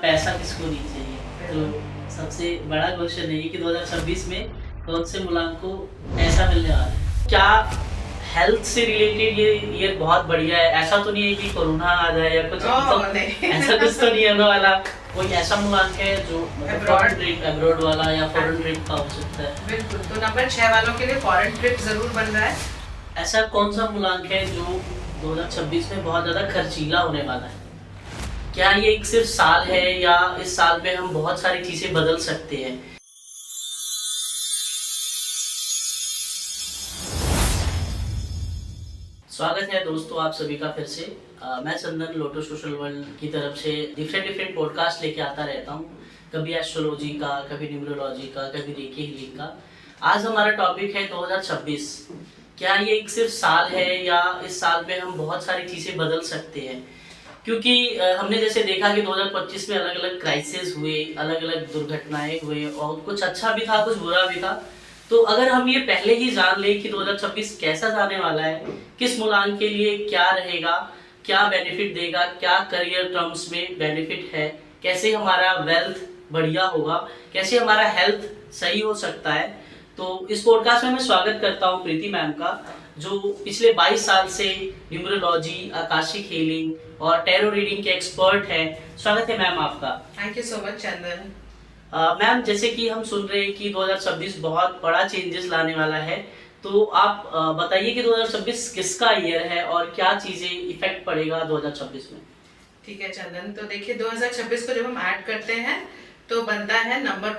पैसा किसको नहीं चाहिए। तो सबसे बड़ा क्वेश्चन है कि 2026 में कौन से मुलांक को ऐसा मिलने वाला है। क्या हेल्थ से रिलेटेड ये बहुत बढ़िया है। ऐसा तो नहीं है कि कोरोना आ जाए या कुछ ऐसा कुछ तो नहीं होने वाला। कोई ऐसा मुलांक है जो फॉरेन ट्रिप अब्रॉड वाला या फॉरेन ट्रिप का हो सकता है। बिल्कुल, तो नंबर 6 वालों के लिए फॉरेन ट्रिप जरूर बन रहा है। ऐसा कौन सा मुलांक है जो 2026 में बहुत ज्यादा खर्चीला होने वाला है। क्या ये एक सिर्फ साल है या इस साल में हम बहुत सारी चीजें बदल सकते हैं। स्वागत है दोस्तों आप सभी का फिर से। मैं चंदन लोटो सोशल वर्ल्ड की तरफ से डिफरेंट पॉडकास्ट लेके आता रहता हूँ। कभी एस्ट्रोलॉजी का, कभी न्यूमरोलॉजी का, कभी रेकी हीलिंग का। आज हमारा टॉपिक है 2026। क्या ये एक सिर्फ साल है या इस साल में हम बहुत सारी चीजें बदल सकते हैं। क्योंकि हमने जैसे देखा कि 2025 में अलग अलग क्राइसिस हुए, अलग अलग दुर्घटनाएं हुए और कुछ अच्छा भी था कुछ बुरा भी था। तो अगर हम ये पहले ही जान लें कि 2026 कैसा जाने वाला है, किस मुलांक के लिए क्या रहेगा, क्या बेनिफिट देगा, क्या करियर टर्म्स में बेनिफिट है, कैसे हमारा वेल्थ बढ़िया होगा, कैसे हमारा हेल्थ सही हो सकता है। तो इस पॉडकास्ट में मैं स्वागत करता हूँ प्रीति मैम का, जो पिछले 22 साल से न्यूमरोलॉजी, आकाशिक हीलिंग और टैरो रीडिंग के एक्सपर्ट हैं। स्वागत है मैम आपका। Thank you so much Chandan. Ma'am जैसे कि हम सुन रहे हैं कि 2026 बहुत बड़ा चेंजेस लाने वाला है, तो आप बताइए कि 2026 किसका ईयर है और क्या चीजें इफेक्ट पड़ेगा 2026 में। ठीक है चंदन, तो देखिए 2026 को जब हम ऐड करते हैं तो बनता है नंबर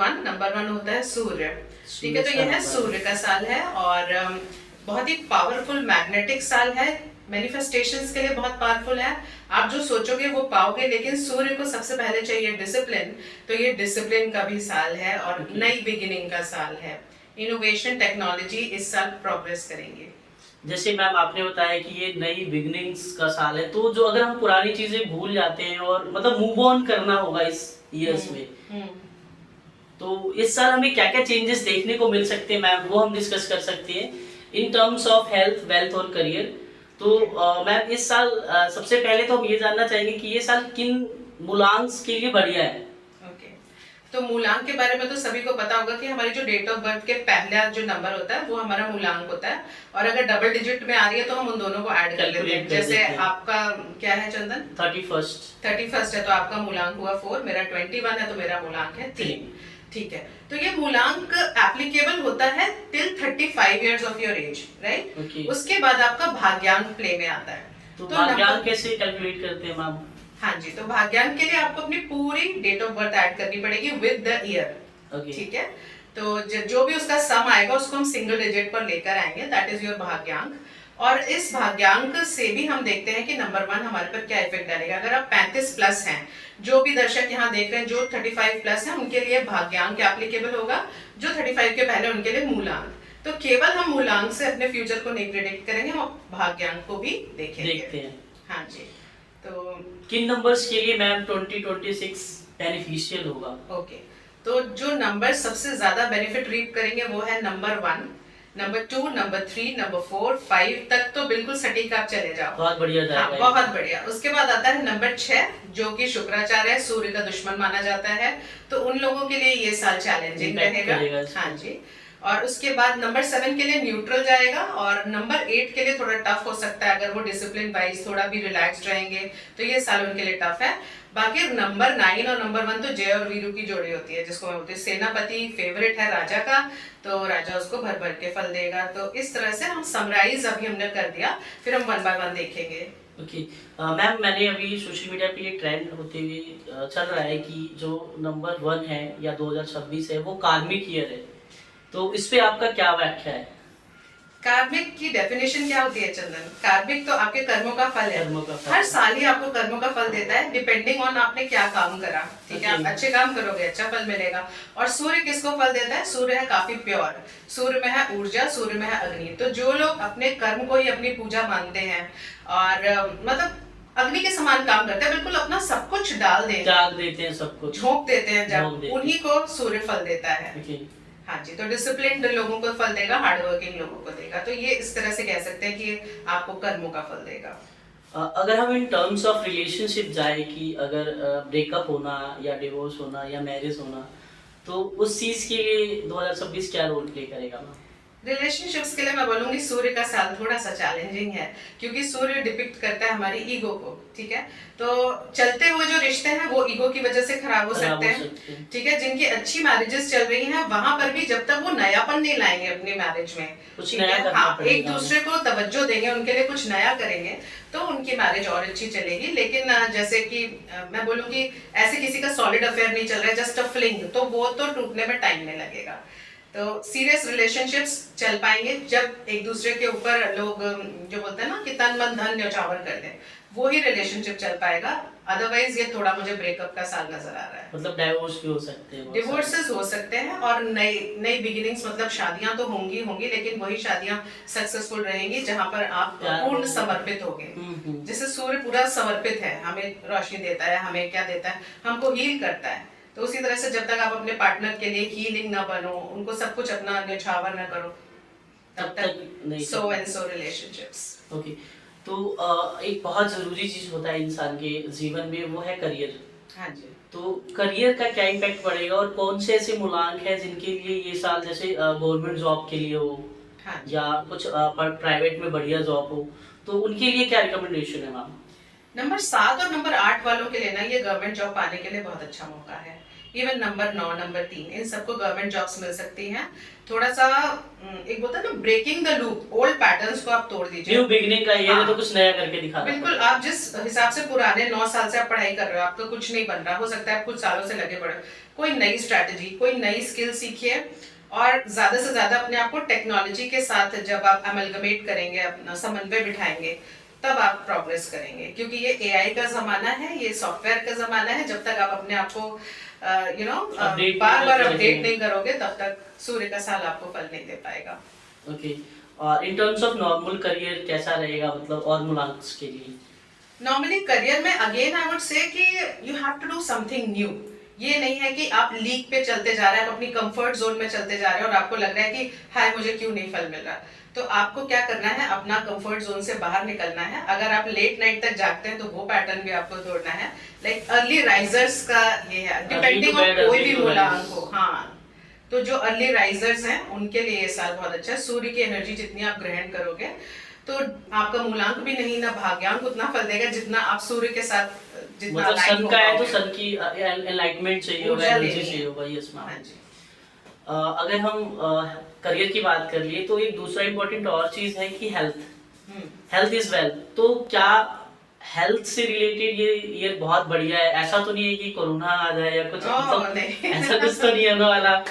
वन होता है सूर्य। ठीक है, तो यह है सूर्य का साल है और बहुत ही पावरफुल मैग्नेटिक साल है। मैनिफेस्टेशंस के लिए बहुत पावरफुल है। आप जो सोचोगे वो पाओगे, लेकिन सूर्य को सबसे पहले चाहिए डिसिप्लिन। तो ये डिसिप्लिन का भी साल है और नई बिगिनिंग का साल है। इनोवेशन, टेक्नोलॉजी इस साल प्रोग्रेस करेंगे। जैसे मैम आपने बताया कि ये नई बिगनिंग्स का साल है, तो जो अगर हम पुरानी चीजें भूल जाते हैं और मतलब मूव ऑन करना होगा इस ईयर्स में, तो इस साल हमें क्या क्या चेंजेस देखने को मिल सकते हैं मैम, वो हम डिस्कस कर सकते हैं इन टर्म्स ऑफ हेल्थ, वेल्थ और करियर। तो मैम इस साल सबसे पहले तो हम ये जानना चाहेंगे कि ये साल किन मूलांक के लिए बढ़िया है। तो मूलांक के बारे में तो सभी को पता होगा कि हमारी जो डेट ऑफ बर्थ के पहला जो नंबर होता है वो हमारा मूलांक होता है, और अगर डबल डिजिट में आ रही है तो हम उन दोनों को ऐड कर लेते हैं। जैसे आपका क्या है चंदन? 31 है तो आपका मूलांक हुआ 4, मेरा 21 है तो मेरा मूलांक है 3। ठीक है, तो ये मूलांक एप्लीकेबल होता है till 35 years of your age, right. उसके बाद आपका भाग्यांक प्ले में आता है। तो भाग्यांक कैसे कैलकुलेट करते हैं मैम? हाँ जी, तो भाग्यांक के लिए आपको अपनी पूरी डेट ऑफ बर्थ ऐड करनी पड़ेगी विद द ईयर। ठीक है, तो जो भी उसका सम आएगा उसको हम सिंगल डिजिट पर लेकर आएंगे, दैट इज योर भाग्यांक। और इस भाग्यांक से भी हम देखते हैं कि नंबर 1 हमारे पर क्या इफेक्ट डालेगा। अगर आप 35 प्लस हैं, जो भी दर्शक यहाँ देख रहे हैं जो 35 प्लस हैं, उनके लिए भाग्यांक एप्लीकेबल होगा। जो 35 के पहले उनके लिए मूलांक। तो केवल हम मूलांक से अपने फ्यूचर को नहीं प्रेडिक्ट करेंगे, हम भाग्यांक को भी देखते हैं। हाँ जी, तो किन नंबर्स के लिए मैम 2026 बेनिफिशियल होगा? ओके, तो जो नंबर सबसे ज्यादा बेनिफिट रीप करेंगे वो है नंबर 1, नंबर 2, नंबर 3, नंबर 4, 5 तक तो बिल्कुल सटीक आप चले जाओ। बहुत बढ़िया जाएगा। हाँ, बहुत बढ़िया। उसके बाद आता है नंबर 6, जो कि शुक्राचार्य है, सूर्य का दुश्मन माना जाता है। तो उन लोगों के लिए ये साल चैलेंजिंग रहेगा। हाँ जी, और उसके बाद नंबर 7 के लिए न्यूट्रल जाएगा, और नंबर 8 के लिए थोड़ा टफ हो सकता है। अगर वो डिसिप्लिन वाइज थोड़ा भी रिलैक्स्ड रहेंगे तो ये साल उनके लिए टफ है। बाकी नंबर 9 और नंबर 1 तो जय और वीरू की जोड़ी होती है, जिसको बोलते हैं सेनापति, फेवरेट है राजा का, तो राजा उसको भर भर के फल देगा। तो इस तरह से हम समराइज अभी हमने कर दिया, फिर हम 1 बाय 1 देखेंगे। ओके मैम, मैंने अभी सोशल मीडिया पे ये ट्रेंड होते हुए चल रहा है कि जो नंबर 1 है या 2026 है वो कार्मिक ईयर है, तो इस पे आपका क्या व्याख्या है? कार्मिक की डेफिनेशन क्या होती है चंदन? कार्मिक तो आपके कर्मों का फल है। हर साल ही आपको कर्मों का फल देता है, डिपेंडिंग ऑन आपने क्या काम करा। ठीक है, आप अच्छे काम करोगे अच्छा फल मिलेगा। और सूर्य किसको फल देता है? सूर्य है काफी प्योर, सूर्य में है ऊर्जा, सूर्य में है अग्नि। तो जो लोग अपने कर्म को ही अपनी पूजा मानते हैं और मतलब अग्नि के समान काम करते हैं, बिल्कुल अपना सब कुछ डाल देते हैं, सब कुछ झोंक देते हैं, जब उन्हीं को सूर्य फल देता है। हाँ जी, तो डिसिप्लिन्ड लोगों को फल देगा, हार्ड वर्किंग लोगों को देगा। तो ये इस तरह से कह सकते हैं कि आपको कर्मों का फल देगा। अगर हम इन टर्म्स ऑफ रिलेशनशिप जाए कि अगर ब्रेकअप होना या डिवोर्स होना या मैरिज होना, तो उस चीज़ के लिए 2026 क्या रोल प्ले करेगा मैम? रिलेशनशिप्स के लिए मैं बोलूंगी सूर्य का साल थोड़ा सा चैलेंजिंग है, क्योंकि सूर्य डिपिक्ट करता है हमारी ईगो को, ठीक है। तो चलते हुए जो रिश्ते हैं वो ईगो की वजह से खराब हो सकते हैं, ठीक है। जिनकी अच्छी मैरिजेस चल रही हैं वहां पर भी जब तक वो नयापन नहीं लाएंगे अपनी मैरिज में, कुछ ठीक नया है, करना हाँ, पड़ेगा। एक दूसरे को तवज्जो देंगे, उनके लिए कुछ नया करेंगे, तो उनकी मैरिज और अच्छी चलेगी। लेकिन जैसे कि मैं बोलूंगी ऐसे किसी का सॉलिड अफेयर नहीं चल रहा है, जस्ट अ फ्लिंग, तो वो तो टूटने में टाइम नहीं लगेगा। तो सीरियस रिलेशनशिप्स चल पाएंगे जब एक दूसरे के ऊपर लोग जो बोलते हैं ना कि तन मन धन न्यौछावर कर दें, वो ही रिलेशनशिप चल पाएगा। अदरवाइज ये थोड़ा मुझे ब्रेकअप का साल नजर आ रहा है। मतलब डाइवोर्स भी हो सकते हैं, डिवोर्सेस हो सकते हैं और नई नई बिगिनिंग्स, मतलब शादियां तो होंगी होंगी, लेकिन वही शादियां सक्सेसफुल रहेंगी जहां पर आप पूर्ण समर्पित होंगे। जैसे सूर्य पूरा समर्पित है, हमें रोशनी देता है, हमें क्या देता है, हमको हील करता है। तो उसी तरह से जब तक आप अपने पार्टनर के लिए हीलिंग ना बनो, उनको सब कुछ अपना न्यौछावर ना करो, तब तक नहीं। So and so relationships. Okay. तो एक बहुत ज़रूरी चीज़ होता है इंसान के जीवन में, वो है करियर। हाँ जी। तो करियर का क्या इम्पैक्ट पड़ेगा और कौन से ऐसे मूलांक हैं जिनके लिए ये साल, जैसे गवर्नमेंट जॉब के लिए हो, हाँ, या कुछ प्राइवेट में बढ़िया जॉब हो, तो उनके लिए क्या रिकमेंडेशन है मैम? नंबर 7 और नंबर 8 वालों के लिए ना ये गवर्नमेंट जॉब पाने के लिए बहुत अच्छा मौका है। इवन नंबर 9, नंबर 3, इन सबको गवर्नमेंट जॉब्स मिल सकती हैं। थोड़ा सा एक बोलता है ना, breaking the loop, old patterns को आप तोड़ दीजिए। न्यू बिगिनिंग का ये हाँ, तो कुछ नया करके दिखा रहा है। बिल्कुल। आप जिस हिसाब से पुराने 9 साल से आप पढ़ाई कर रहे हो, आपका कुछ नहीं बन रहा, हो सकता है आप कुछ सालों से लगे पड़े, कोई नई स्ट्रैटेजी, कोई नई स्किल सीखिए, और ज्यादा से ज्यादा अपने आप को टेक्नोलॉजी के साथ जब आप अमलगमेट करेंगे, अपना समन्वय बिठाएंगे, तब आप प्रोग्रेस करेंगे। क्योंकि ये एआई का जमाना है, ये सॉफ्टवेयर का जमाना है। जब तक आप अपने आप को बार बार अपडेट नहीं करोगे, तब तक सूर्य का साल आपको फल नहीं दे पाएगा। ओके। और in terms of normal career कैसा रहेगा, मतलब और मूलांक के लिए? नॉर्मली करियर में अगेन आई वुड से कि you have to do something new. ये नहीं है कि आप लीक पे चलते जा रहे हैं, आप अपनी कंफर्ट जोन में चलते जा रहे हैं और आपको लग रहा है कि हाय मुझे क्यों नहीं फल मिल रहा। तो आपको क्या करना है, अपना कंफर्ट जोन से बाहर निकलना है। अगर आप लेट नाइट तक जागते हैं तो वो पैटर्न भी आपको तोड़ना है। लाइक अर्ली राइजर्स का ये है, डिपेंडिंग ऑन कोई भी मूलांक हो। हाँ, तो जो अर्ली राइजर्स हैं उनके लिए ये साल बहुत अच्छा है। सूर्य की एनर्जी जितनी आप ग्रहण करोगे तो आपका मूलांक भी नहीं, ना भाग्यांक उतना फल देगा जितना आप सूर्य के साथ जितना मतलब align सन हो का है तो पाओगे। सन की एनलाइटमेंट चाहिए होगा, ऊर्जा एनर्जी लेनी चाहिए है। होगा। Yes ma'am. हाँ जी। अगर हम करियर की बात कर लिए तो एक दूसरा इम्पोर्टेंट और चीज है कि हेल्थ। Health is wealth. तो क्या हेल्थ से रिलेटेड ये बहुत बढ़िया है? ऐसा तो नहीं है कि कोरोना आ जाए या कुछ, मतलब नहीं। ऐसा कुछ तो नहीं होने वाला?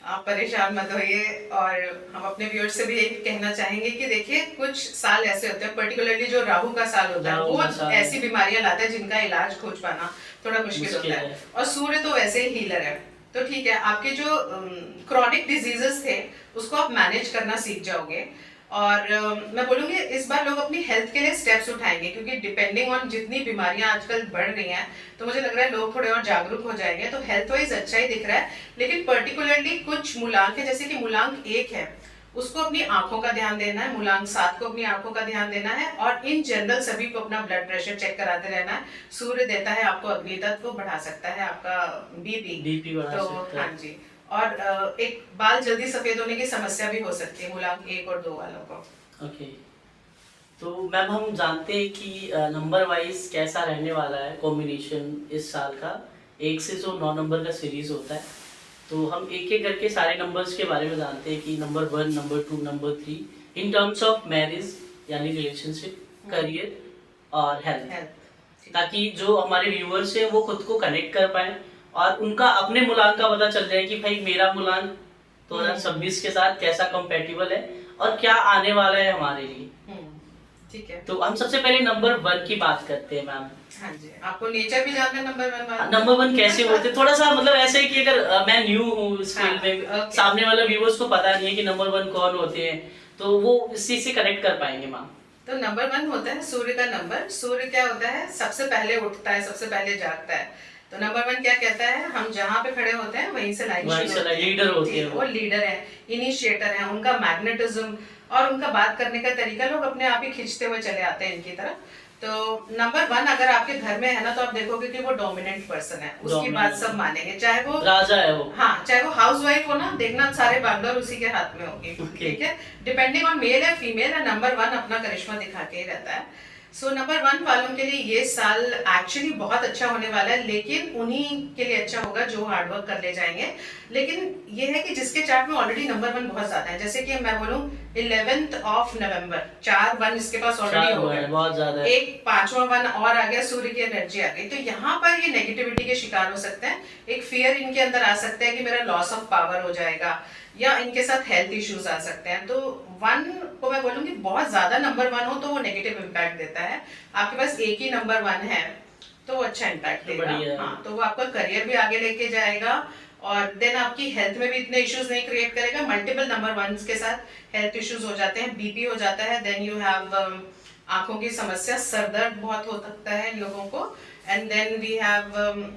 आप परेशान मत होइए। और हम अपने व्यूअर्स से भी यही कहना चाहेंगे कि देखिए, कुछ साल ऐसे होते हैं, पर्टिकुलरली जो राहु का साल होता है, वो ऐसी बीमारियां लाता है जिनका इलाज खोज पाना थोड़ा मुश्किल होता है। और सूर्य तो वैसे ही हीलर है, तो ठीक है, आपके जो क्रॉनिक डिजीजेस थे उसको आप मैनेज करना सीख जाओगे। और मैं बोलूंगी इस बार लोग अपनी हेल्थ के लिए स्टेप्स उठाएंगे, क्योंकि डिपेंडिंग ऑन जितनी बीमारियां आजकल बढ़ रही हैं, तो मुझे लग रहा है लोग थोड़े और जागरूक हो जाएंगे। तो हेल्थ वाइज अच्छा ही दिख रहा है। लेकिन पर्टिकुलरली कुछ मूलांक है, जैसे कि मूलांक 1 है, उसको अपनी आंखों का ध्यान देना है। मूलांक 7 को अपनी आंखों का ध्यान देना है। और इन जनरल सभी को अपना ब्लड प्रेशर चेक कराते रहना है। सूर्य देता है आपको अग्नि तत्व, बढ़ा सकता है आपका बीपी बढ़ा सकता है। हाँ जी। और एक बाल जल्दी सफेद होने की समस्या भी हो सकती है मूलांक 1 और 2 वालों को। ओके। तो मैम हम जानते हैं कि नंबर वाइज कैसा रहने वाला है कॉम्बिनेशन इस साल का। 1 से जो 9 नंबर का सीरीज होता है, तो हम एक एक करके सारे नंबर्स के बारे में जानते हैं कि number 1, number 2, number 3 in terms of marriage यानी रिलेशनशिप, करियर और हेल्थ, ताकि जो हमारे व्यूअर्स हैं वो खुद को कनेक्ट कर पाए और उनका अपने मूलांक का पता चल जाए कि भाई मेरा मूलांक 2026 के साथ कैसा कंपैटिबल है और क्या आने वाला है हमारे लिए। ठीक है। तो हम सबसे पहले नंबर 1 की बात करते हैं मैम। हाँ जी, आपको नेचर भी जानना है नंबर 1 नंबर 1 कैसे होते हैं? थोड़ा सा मतलब ऐसे है कि अगर मैं न्यू हूँ इस फील्ड में, सामने वाले व्यूअर्स को पता नहीं है कि नंबर 1 कौन होते हैं, तो वो इस चीज से कनेक्ट कर पाएंगे मैम। तो नंबर 1 होता है सूर्य का नंबर। सूर्य क्या होता है, सबसे पहले उठता है, सबसे पहले जागता है। तो नंबर 1 क्या कहता है, हम जहाँ पे खड़े होते हैं वहीं से लाइन शुरू होती है। लीडर होते हैं, वो लीडर है, इनिशिएटर है। उनका मैग्नेटिज्म और उनका बात करने का तरीका लोग अपने आप ही खींचते हुए चले आते हैं इनकी तरफ। तो नंबर 1 अगर आपके घर में है ना, तो आप देखोगे कि वो डोमिनेंट पर्सन है, उसकी बात सब मानेंगे, चाहे वो राजा है वो। हाँ, चाहे वो हाउस वाइफ हो ना, देखना सारे बागडोर उसी के हाथ में होगी। ठीक है, डिपेंडिंग ऑन मेल है फीमेल है, नंबर 1 अपना करिश्मा दिखा के ही रहता है। सो नंबर 1 वालों के लिए ये साल एक्चुअली बहुत अच्छा होने वाला है, लेकिन उन्हीं के लिए अच्छा होगा जो हार्डवर्क कर ले जाएंगे। लेकिन ये है कि जिसके चार्ट में ऑलरेडी नंबर 1 बहुत ज्यादा है, जैसे कि मैं बोलूं 11th ऑफ नवंबर 4 1 इसके पास ऑलरेडी हो गया, बहुत ज्यादा है। एक 5वां 1 और आ गया, सूर्य की एनर्जी आ गई, तो यहाँ पर ये नेगेटिविटी के शिकार हो सकते हैं। एक फियर इनके अंदर आ सकता है कि मेरा लॉस ऑफ पावर हो जाएगा, या इनके साथ हेल्थ इश्यूज आ सकते हैं। तो 1 को मैं बोलूंगी बहुत ज्यादा नंबर 1 हो तो वो नेगेटिव इम्पैक्ट देता है। आपके पास एक ही नंबर 1 है तो वो अच्छा इम्पैक्ट देगा। हाँ, तो वो आपका करियर भी आगे लेके जाएगा, और देन आपकी हेल्थ में भी इतने इश्यूज नहीं क्रिएट करेगा। मल्टीपल नंबर 1 के साथ हेल्थ इश्यूज हो जाते हैं, बीपी हो जाता है, देन यू हैव आंखों की समस्या, सर दर्द बहुत हो सकता है इन लोगों को, and then we have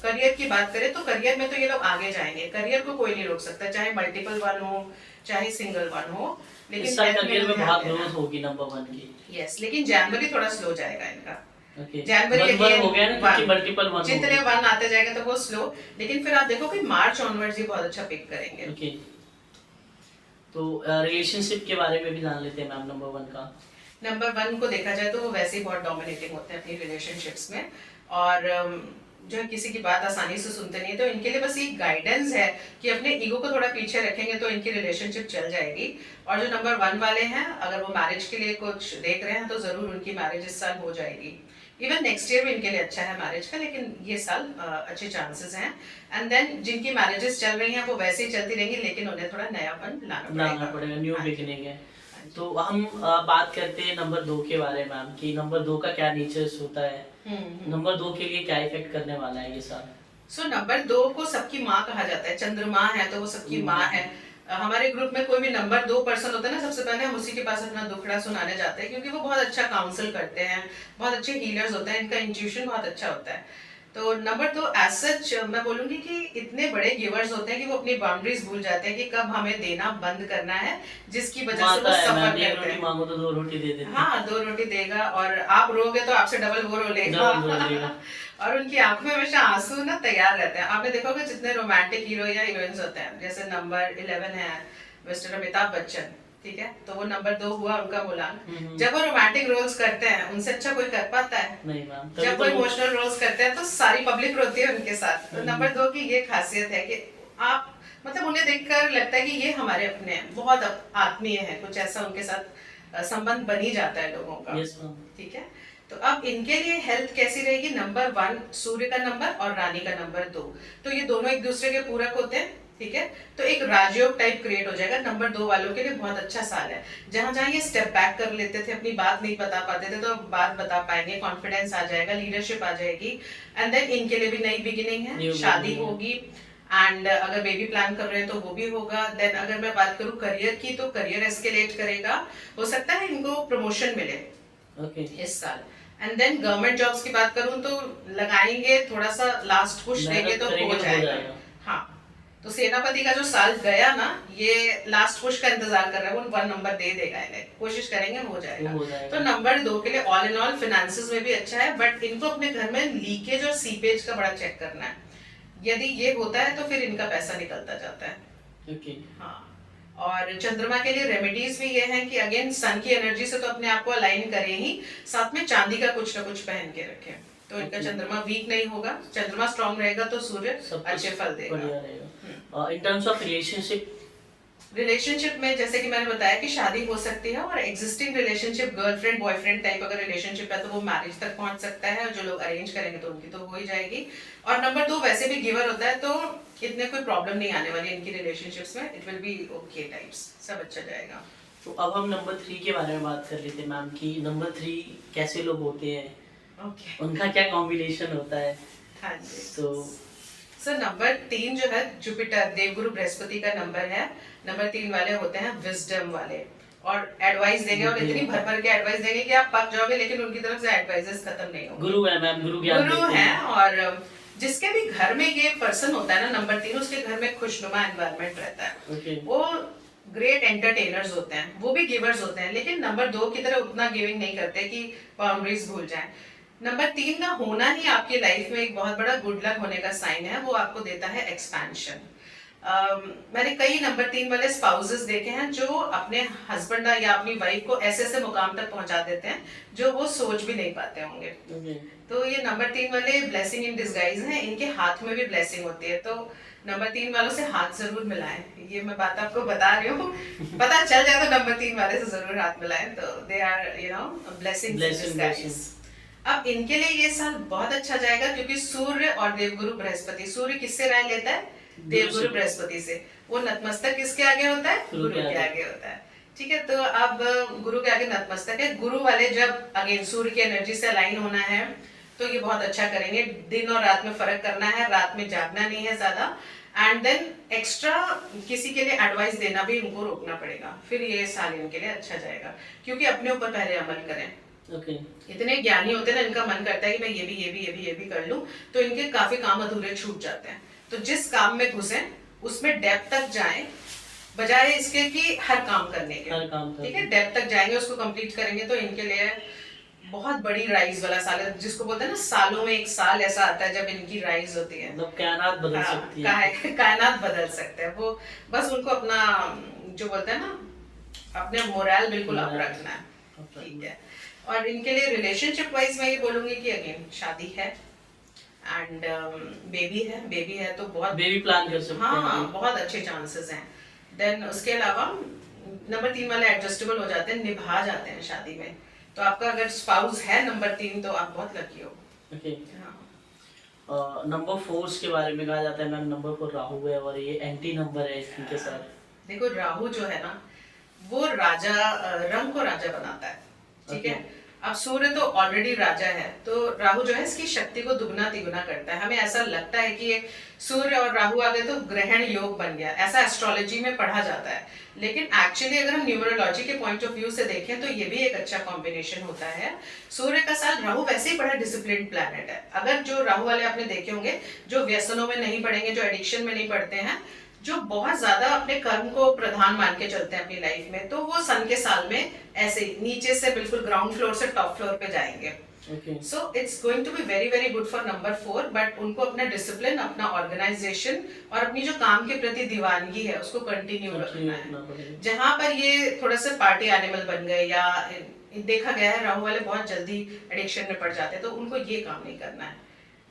career की बात करें तो करियर में तो ये लोग आगे जाएंगे, करियर को कोई नहीं रोक सकता, चाहे मल्टीपल 1 हो चाहे सिंगल 1 हो। लेकिन करियर में बहुत ग्रोथ होगी नंबर 1 की। यस, लेकिन जनवरी थोड़ा स्लो जाएगा इनका। जनवरी हो गया ना, क्योंकि मल्टीपल 1 जितने 1 आते जाएगा तो वो स्लो, लेकिन फिर आप देखो कि मार्च ऑनवर्ड्स ही बहुत अच्छा पिक करेंगे। ओके, तो रिलेशनशिप के बारे में भी जान लेते हैं मैम नंबर 1 का। नंबर 1 को देखा जाए तो वो वैसे ही बहुत डोमिनेटिंग होते हैं अपनी रिलेशनशिप्स में, और जो है किसी की बात आसानी से सुनते नहीं है। तो इनके लिए बस एक गाइडेंस है कि अपने ईगो को थोड़ा पीछे रखेंगे तो इनकी रिलेशनशिप चल जाएगी। और जो नंबर 1 वाले हैं, अगर वो मैरिज के लिए कुछ देख रहे हैं तो जरूर उनकी मैरिज इस साल हो जाएगी। इवन नेक्स्ट ईयर भी इनके लिए अच्छा है मैरिज का, लेकिन ये साल अच्छे चांसेस हैं। एंड देन जिनकी मैरिजेस चल रही हैं वो वैसे ही चलती रहेंगी, लेकिन उन्हें थोड़ा नयापन लाना पड़ेगा, न्यू बिगिनिंग है। तो हम बात करते हैं नंबर 2 के बारे में मैम, कि नंबर 2 का क्या नेचर्स होता है, नंबर 2 के लिए क्या इफेक्ट करने वाला है ये साल। सो नंबर 2 को सबकी माँ कहा जाता है, चंद्रमा है तो वो सबकी माँ है। हमारे ग्रुप में कोई भी नंबर 2 पर्सन होता है ना, सबसे पहले हम उसी के पास अपना दुखड़ा सुनाने जाते हैं, क्योंकि वो बहुत अच्छा काउंसिल करते हैं, बहुत अच्छे हीलर्स होते हैं, इनका इंट्यूशन बहुत अच्छा होता है। तो नंबर 2 एज सच मैं बोलूंगी कि इतने बड़े गिवर्स होते हैं कि वो अपनी बाउंड्रीज भूल जाते हैं कि कब हमें देना बंद करना है, जिसकी वजह से वो सफर करते हैं। मांगो तो 2 रोटी दे देते हैं। हाँ, 2 रोटी देगा, और आप रोगे तो आपसे डबल वो रो लेगा। और उनकी आंखों में हमेशा आंसू ना तैयार रहते हैं। आपने देखोगे जितने रोमांटिक हीरो या हीरोइंस होते हैं, जैसे नंबर 11 है मिस्टर अमिताभ बच्चन, ठीक है, तो वो नंबर 2 हुआ उनका मूलांक। जब वो रोमांटिक रोल्स करते हैं, उनसे अच्छा कोई कर पाता है? नहीं मैम। जब वो इमोशनल रोल्स करते हैं तो सारी पब्लिक रोती है उनके साथ। तो नंबर 2 की ये खासियत है कि आप मतलब उन्हें देखकर लगता है कि ये हमारे अपने हैं, बहुत आत्मीय है, कुछ ऐसा उनके साथ संबंध बन ही जाता है लोगों का। ठीक है, तो अब इनके लिए हेल्थ कैसी रहेगी? नंबर 1 सूर्य का नंबर और रानी का नंबर 2, तो ये दोनों एक दूसरे के पूरक होते हैं। ठीक है, तो एक राजयोग टाइप क्रिएट हो जाएगा। नंबर 2 वालों के लिए बहुत अच्छा साल है। जहां जहां ये स्टेप बैक कर लेते थे, अपनी बात नहीं बता पाते थे, तो अब बात बता पाएंगे, कॉन्फिडेंस आ जाएगा, लीडरशिप आ जाएगी। एंड देन इनके लिए भी नई बिगिनिंग है, शादी होगी, एंड अगर बेबी प्लान कर रहे हैं तो वो भी होगा। देन अगर मैं बात करूं करियर की, तो करियर एस्केलेट करेगा, हो सकता है इनको प्रमोशन मिले इस साल। एंड देन गवर्नमेंट जॉब्स की बात करूं तो लगाएंगे, थोड़ा सा लास्ट पुश देंगे तो हो जाएगा। हाँ, तो सेनापति का जो साल गया ना, ये लास्ट पुश का इंतजार कर रहा है, वो 1 नंबर दे देगा इन्हें, कोशिश करेंगे हो जाएगा। तो नंबर 2 के लिए ऑल इन ऑल फिनेंसेस में भी अच्छा है, बट इनको अपने घर में लीकेज और सीपेज का बड़ा चेक करना है। यदि ये होता है तो फिर इनका पैसा निकलता जाता है। हाँ, और चंद्रमा के लिए रेमेडीज भी ये हैं कि अगेन सन की एनर्जी से तो अपने आप को अलाइन करें ही, साथ में चांदी का कुछ ना कुछ पहन के रखें, तो इनका चंद्रमा वीक नहीं होगा। चंद्रमा स्ट्रांग रहेगा तो सूर्य अच्छे फल देगा। इन टर्म्स ऑफ रिलेशनशिप में जैसे कि मैंने बताया कि शादी हो सकती है, और existing relationship girlfriend boyfriend type अगर रिलेशनशिप है तो वो मैरिज तक पहुंच सकता है, और जो लोग अरेंज करेंगे तो उनकी तो हो ही जाएगी। और नंबर 2 वैसे भी गिवर होता है, तो इतने कोई प्रॉब्लम नहीं आने वाली इनकी रिलेशनशिप्स में, it will be okay types, सब अच्छा जाएगा। तो अब हम नंबर 3 के बारे में बात कर लेते हैं मैम, कि नंबर 3 कैसे लोग होते हैं, उनका क्या कॉम्बिनेशन होता है। हाँ जी, तो नंबर 3 जो है जुपिटर देवगुरु बृहस्पति का नंबर है। नंबर 3 वाले होते हैं विजडम वाले, और एडवाइस देंगे, और इतनी भर भर के एडवाइस देंगे कि आप पक जाओगे, लेकिन उनकी तरफ से एडवाइसेस खत्म नहीं होंगे। गुरु है मैम, गुरु है। और जिसके भी घर में ये पर्सन होता है ना नंबर 3, उसके घर में खुशनुमा एनवायरनमेंट रहता है। वो ग्रेट एंटरटेनर्स होते हैं, वो भी गिवर्स होते हैं, लेकिन नंबर 2 की तरह उतना गिविंग नहीं करते कि बाउंड्रीज भूल जाएं। नंबर 3 का होना ही आपकी लाइफ में एक बहुत बड़ा गुड लक होने का साइन है, वो आपको देता है एक्सपेंशन। मैंने कई नंबर 3 वाले स्पाउसेस देखे हैं जो अपने हस्बैंड या अपनी वाइफ को ऐसे ऐसे मुकाम तक पहुंचा देते हैं जो वो सोच भी नहीं पाते होंगे। तो ये नंबर 3 वाले ब्लेसिंग इन डिस्गाइज हैं, इनके हाथ में भी ब्लेसिंग होती है, तो नंबर 3 वालों से हाथ जरूर मिलाएं। ये मैं बात आपको बता रही हूँ, पता चल जाए तो नंबर 3 वाले से जरूर हाथ मिलाएं, तो they are blessing in disguise. अब इनके लिए ये साल बहुत अच्छा जाएगा क्योंकि सूर्य और देवगुरु बृहस्पति, सूर्य किससे राय लेता है? देवगुरु बृहस्पति से। वो नतमस्तक किसके आगे होता है? गुरु के आगे होता है। ठीक है, तो अब गुरु के आगे नतमस्तक है। गुरु वाले जब अगेन सूर्य की एनर्जी से अलाइन होना है तो ये बहुत अच्छा करेंगे। दिन और रात में फर्क करना है, रात में जागना नहीं है ज्यादा, एंड देन एक्स्ट्रा किसी के लिए एडवाइस देना भी उनको रोकना पड़ेगा। फिर ये साल इनके लिए अच्छा जाएगा क्योंकि अपने ऊपर पहले अमल करें। इतने ज्ञानी होते हैं ना, इनका मन करता है कि मैं ये भी कर लूं, तो इनके काफी काम अधूरे छूट जाते हैं। तो जिस काम में घुसे उसमें डेप्थ तक जाएं, बजाय इसके कि हर काम करने के, ठीक है, डेप्थ तक जाएंगे, उसको कंप्लीट करेंगे तो इनके लिए बहुत बड़ी राइज वाला साल है, जिसको बोलते हैं ना सालों में एक साल ऐसा आता है जब इनकी राइज होती है, मतलब कायनात बदल सकती है। कायनात बदल सकते हैं वो, बस उनको अपना जो बोलते हैं ना अपने मोरल बिल्कुल अप रखना है, ठीक है। और इनके लिए रिलेशनशिप वाइज मैं ये बोलूंगी कि अगेन शादी है एंड बेबी है तो बहुत बेबी प्लान कर सकते हैं। हाँ, बहुत अच्छे चांसेस हैं। देन उसके अलावा नंबर 3 वाले एडजस्टेबल हो जाते हैं, निभा जाते हैं शादी में। तो आपका अगर स्पाउस है नंबर 3 तो आप बहुत लकी हो। ओके, नंबर 4 के बारे में कहा जाता है मैम, नंबर 4 राहु है और ये एंटी नंबर है इनके साथ। देखो राहु जो है ना वो राजा, रंग को राजा बनाता है, ठीक है। अब सूर्य तो ऑलरेडी राजा है, तो राहु जो है इसकी शक्ति को दुगना तिगुना करता है। हमें ऐसा लगता है कि सूर्य और राहु आ गए तो ग्रहण योग बन गया, ऐसा एस्ट्रोलॉजी में पढ़ा जाता है, लेकिन एक्चुअली अगर हम न्यूमरोलॉजी के पॉइंट ऑफ व्यू से देखें तो ये भी एक अच्छा कॉम्बिनेशन होता है। सूर्य का साथ राहु वैसे ही बड़ा डिसिप्लिन प्लैनेट है। अगर जो राहु वाले आपने देखे होंगे जो व्यसनों में नहीं पड़ेंगे, जो एडिक्शन में नहीं पड़ते हैं, जो बहुत ज्यादा अपने कर्म को प्रधान मान के चलते हैं अपनी लाइफ में, तो वो सन के साल में ऐसे नीचे से बिल्कुल ग्राउंड फ्लोर से टॉप फ्लोर पे जाएंगे। So it's going to be very very good for number 4, but उनको अपना डिसिप्लिन, अपना ऑर्गेनाइजेशन और अपनी जो काम के प्रति दीवानगी है उसको कंटिन्यू रखना है। जहां पर ये थोड़ा सा पार्टी एनिमल बन गए या देखा गया है राहु वाले बहुत जल्दी एडिक्शन में पड़ जाते हैं, तो उनको ये काम नहीं करना है।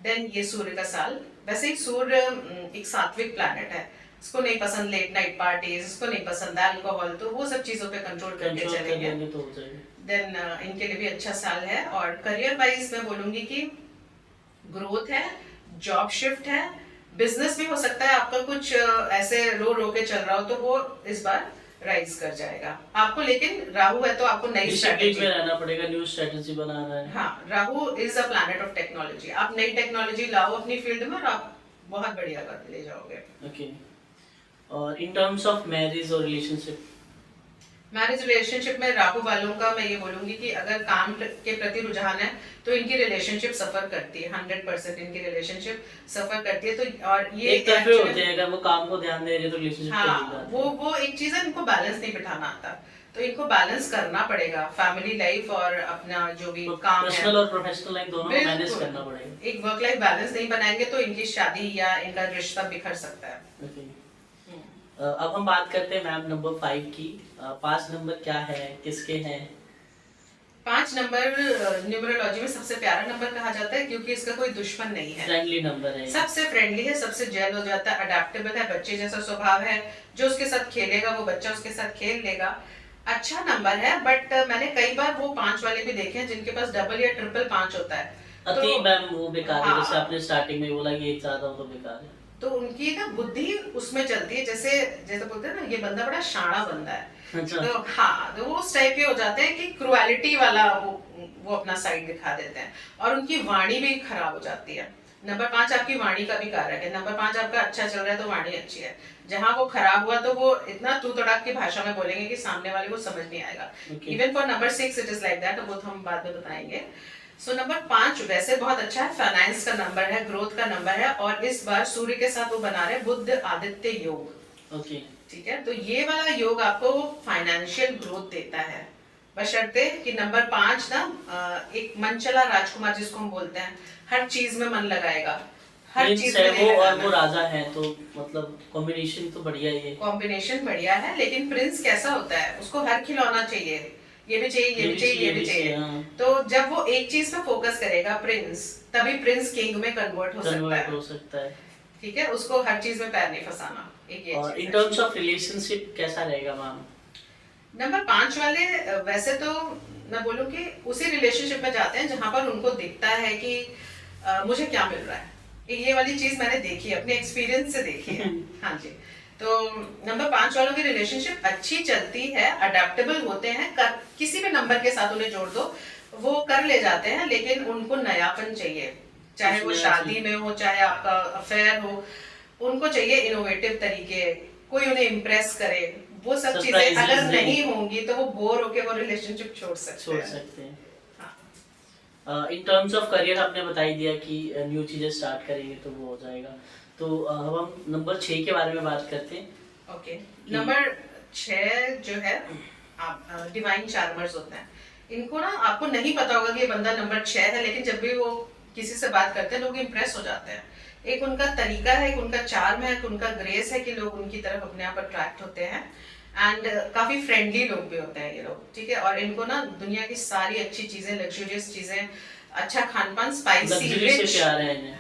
देन ये सूर्य का साल, वैसे ही सूर्य एक सात्विक प्लैनेट है, इसको नहीं पसंद लेट नाइट पार्टीज, इसको नहीं पसंद अल्कोहल, तो वो सब चीजों पे कंट्रोल करके चलेंगे तो हो जाएगा। देन इनके लिए भी अच्छा साल है। और करियर वाइज मैं बोलूंगी कि ग्रोथ है, जॉब शिफ्ट है, बिजनेस भी हो सकता है आपका कुछ ऐसे रो के चल रहा हो तो वो इस बार राइज कर जाएगा आपको। लेकिन राहु है तो आपको नई स्ट्रेटजी में रहना पड़ेगा, न्यू स्ट्रेटजी बनाना है। हाँ, Rahu is a planet of technology. आप नई टेक्नोलॉजी लाओ अपनी फील्ड में और आप बहुत बढ़िया कर ले जाओगे। ओके, और इन टर्म्स ऑफ मैरिज और रिलेशनशिप में राहु वालों का मैं ये बोलूंगी कि अगर काम के प्रति रुझान है तो इनकी रिलेशनशिप सफर करती है, 100% इनकी रिलेशनशिप सफर करती है। तो और ये एक तरफे होते हैं, अगर वो काम को ध्यान दे रहे तो रिलेशनशिप हाँ, वो एक चीज है, इनको बैलेंस नहीं बिठाना आता, तो इनको बैलेंस करना पड़ेगा, फैमिली लाइफ और अपना जो भी काम है, पर्सनल और प्रोफेशनल लाइफ दोनों मैनेज करना पड़ेगा। एक वर्क लाइफ बैलेंस नहीं बनाएंगे तो इनकी शादी या इनका रिश्ता बिखर सकता है। अब हम बात करते हैं मैम नंबर 5 की। 5 नंबर क्या है, किसके हैं? 5 नंबर न्यूमरोलॉजी में सबसे प्यारा नंबर कहा जाता है क्योंकि इसका कोई दुश्मन नहीं है, फ्रेंडली नंबर है, सबसे फ्रेंडली है, सबसे जेल हो जाता है, अडेप्टेबल है, बच्चे जैसा स्वभाव है, जो उसके साथ खेलेगा वो बच्चा उसके साथ खेल लेगा। अच्छा नंबर है, बट मैंने कई बार वो 5 वाले भी देखे हैं जिनके पास डबल या ट्रिपल 5 होता है, तो मैम वो बेकार है। जैसे आपने स्टार्टिंग में बोला कि एक ज्यादा हो तो बेकार है, तो उनकी ना बुद्धि उसमें चलती है, जैसे बोलते हैं ना ये बंदा बड़ा शाना बंदा है। अच्छा। तो हाँ, तो वो उस टाइप के हो जाते हैं कि क्रुएलिटी वाला वो अपना साइड दिखा देते हैं और उनकी वाणी भी खराब हो जाती है। नंबर 5 आपकी वाणी का भी कारक है। नंबर 5 आपका अच्छा चल रहा है तो वाणी अच्छी है, जहाँ वो खराब हुआ तो वो इतना तू तड़ाक की भाषा में बोलेंगे कि सामने वाले को समझ नहीं आएगा। Even for number 6 it is like that, वो हम बाद में बताएंगे। सो नंबर 5 वैसे बहुत अच्छा है, फाइनेंस का नंबर है, ग्रोथ का नंबर है, और इस बार सूर्य के साथ वो बना रहे बुध आदित्य योग। ओके, ठीक है, तो ये वाला योग आपको फाइनेंशियल ग्रोथ देता है, बशर्ते कि नंबर 5 ना एक मनचला राजकुमार जिसको हम बोलते हैं, हर चीज में मन लगाएगा, हर चीज में वो और वो राजा है, तो मतलब कॉम्बिनेशन तो बढ़िया ही है। कॉम्बिनेशन बढ़िया है, लेकिन प्रिंस कैसा होता है, उसको हर खिलौना चाहिए, ये भी चाहिए, ये भी चाहिए, ये भी चाहिए। तो जब वो एक चीज पे फोकस करेगा प्रिंस, तभी प्रिंस किंग में कन्वर्ट हो सकता है। ठीक है, उसको हर चीज में पैर नहीं फंसाना। एक ये और इन टर्म्स ऑफ रिलेशनशिप कैसा रहेगा मैम? नंबर 5 वाले वैसे तो मैं बोलूँ कि उसी रिलेशनशिप में जाते हैं जहां पर उनको दिखता है कि मुझे क्या मिल रहा है। ये वाली चीज मैंने देखी है, अपने एक्सपीरियंस से देखी है। हाँ जी, तो नंबर 5 वालों की रिलेशनशिप अच्छी चलती है, अडेप्टेबल होते हैं, किसी भी नंबर के साथ उन्हें जोड़ दो वो कर ले जाते हैं, लेकिन उनको नयापन चाहिए, चाहे वो शादी में हो, चाहे आपका अफेयर हो, उनको चाहिए इनोवेटिव तरीके, कोई उन्हें इम्प्रेस करे। वो सब चीजें अगर नहीं होंगी तो वो बोर होके वो रिलेशनशिप छोड़ सकते हैं। इन टर्म्स ऑफ करियर आपने बता ही दिया कि न्यू चीजें स्टार्ट करेंगे तो वो हो जाएगा। तो अब हम नंबर 6 के बारे में बात करते हैं। ओके, नंबर 6 जो है आप डिवाइन चार्मर्स होते हैं। इनको ना आपको नहीं पता होगा कि ये बंदा नंबर 6 है, लेकिन जब भी वो किसी से बात करते हैं लोग इम्प्रेस हो जाते हैं। एक उनका तरीका है, एक उनका चार्म है, एक उनका ग्रेस है कि लोग उनकी तरफ अपने आप अट्रैक्ट होते हैं। एंड काफी फ्रेंडली लोग भी होते हैं ये लोग, ठीक है। और इनको ना दुनिया की सारी अच्छी चीजें, लग्जरियस चीजें, अच्छा खानपान, स्पाइसी, रिच,